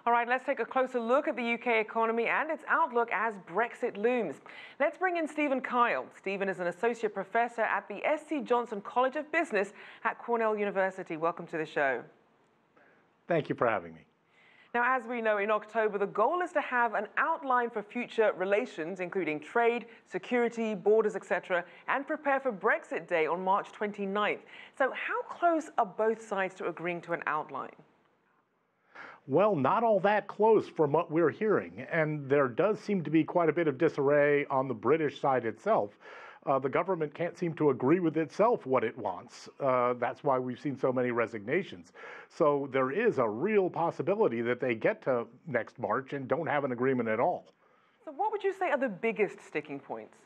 All right, let's take a closer look at the UK economy and its outlook as Brexit looms. Let's bring in Stephen Kyle. Stephen is an associate professor at the S.C. Johnson College of Business at Cornell University. Welcome to the show. Thank you for having me. Now, as we know, in October, the goal is to have an outline for future relations, including trade, security, borders, etc., and prepare for Brexit Day on March 29th. So how close are both sides to agreeing to an outline? Well, not all that close from what we're hearing, and there does seem to be quite a bit of disarray on the British side itself. The government can't seem to agree with itself what it wants. That's why we've seen so many resignations. So there is a real possibility that they get to next March and don't have an agreement at all. So what would you say are the biggest sticking points?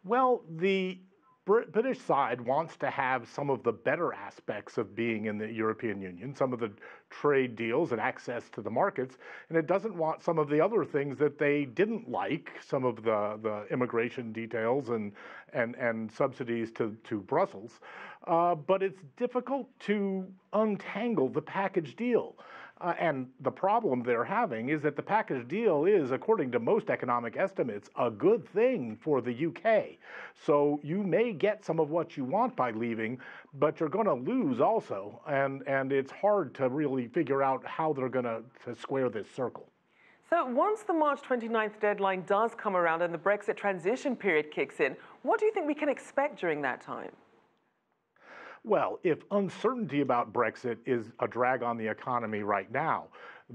Well, the British side wants to have some of the better aspects of being in the European Union, some of the trade deals and access to the markets, and it doesn't want some of the other things that they didn't like, some of the immigration details and subsidies to Brussels. But it's difficult to untangle the package deal. And the problem they're having is that the package deal is, according to most economic estimates, a good thing for the UK. So you may get some of what you want by leaving, but you're going to lose also. And it's hard to really figure out how they're going to square this circle. So once the March 29th deadline does come around and the Brexit transition period kicks in, what do you think we can expect during that time? Well, if uncertainty about Brexit is a drag on the economy right now,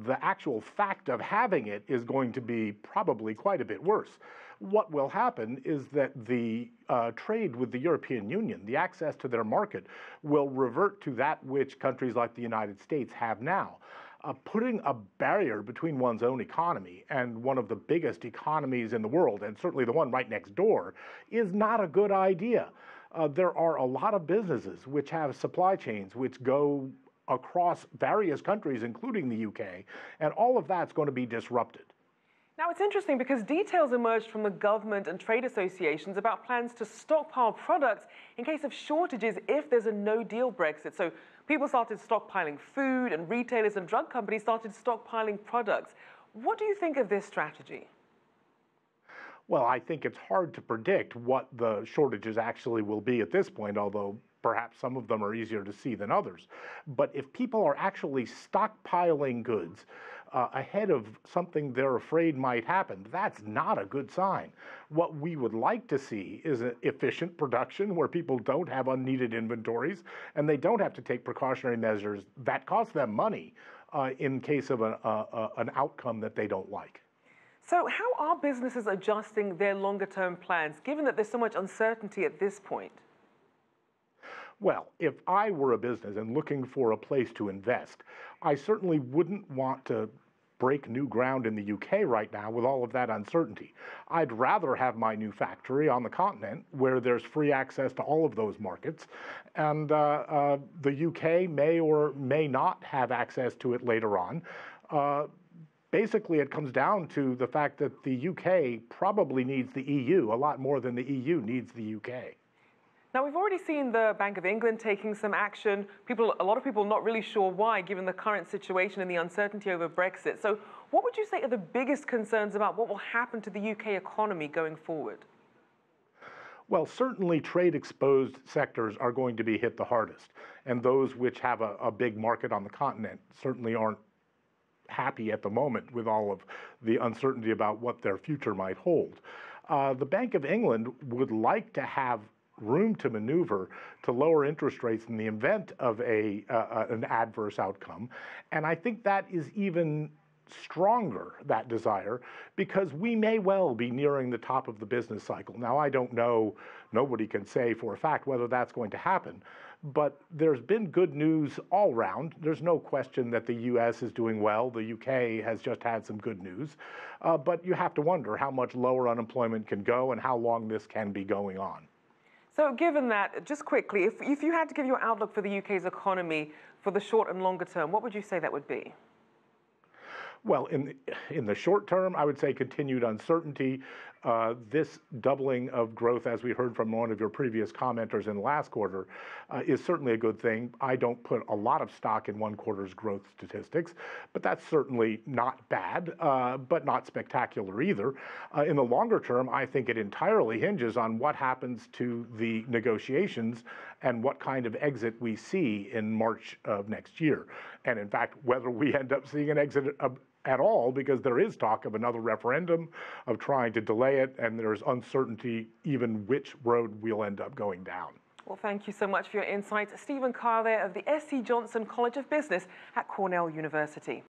the actual fact of having it is going to be probably quite a bit worse. What will happen is that the trade with the European Union, the access to their market, will revert to that which countries like the United States have now. Putting a barrier between one's own economy and one of the biggest economies in the world, and certainly the one right next door, is not a good idea. There are a lot of businesses which have supply chains which go across various countries, including the UK, and all of that's going to be disrupted. Now, it's interesting because details emerged from the government and trade associations about plans to stockpile products in case of shortages if there's a no-deal Brexit. So people started stockpiling food, and retailers and drug companies started stockpiling products. What do you think of this strategy? Well, I think it's hard to predict what the shortages actually will be at this point, although perhaps some of them are easier to see than others. But if people are actually stockpiling goods ahead of something they're afraid might happen, that's not a good sign. What we would like to see is an efficient production where people don't have unneeded inventories and they don't have to take precautionary measures that cost them money in case of an outcome that they don't like. So how are businesses adjusting their longer-term plans, given that there's so much uncertainty at this point? Well, if I were a business and looking for a place to invest, I certainly wouldn't want to break new ground in the UK right now with all of that uncertainty. I'd rather have my new factory on the continent where there's free access to all of those markets, and the UK may or may not have access to it later on. Basically, it comes down to the fact that the UK probably needs the EU a lot more than the EU needs the UK. Now, we've already seen the Bank of England taking some action. A lot of people not really sure why, given the current situation and the uncertainty over Brexit. So what would you say are the biggest concerns about what will happen to the UK economy going forward? Well, certainly trade-exposed sectors are going to be hit the hardest. And those which have a big market on the continent certainly aren't happy at the moment with all of the uncertainty about what their future might hold. The Bank of England would like to have room to maneuver to lower interest rates in the event of an adverse outcome. And I think that is even stronger, that desire, because we may well be nearing the top of the business cycle. Now, I don't know, nobody can say for a fact whether that's going to happen, but there's been good news all round. There's no question that the US is doing well. The UK has just had some good news. But you have to wonder how much lower unemployment can go and how long this can be going on. So given that, just quickly, if you had to give your outlook for the UK's economy for the short and longer term, what would you say that would be? Well, in the short term, I would say continued uncertainty. This doubling of growth, as we heard from one of your previous commenters in the last quarter, is certainly a good thing. I don't put a lot of stock in one quarter's growth statistics, but that's certainly not bad, but not spectacular either. In the longer term, I think it entirely hinges on what happens to the negotiations and what kind of exit we see in March of next year. And in fact, whether we end up seeing an exit at all, because there is talk of another referendum, of trying to delay it, and there's uncertainty even which road we'll end up going down. Well, thank you so much for your insights. Stephen Carr there of the S.C. Johnson College of Business at Cornell University.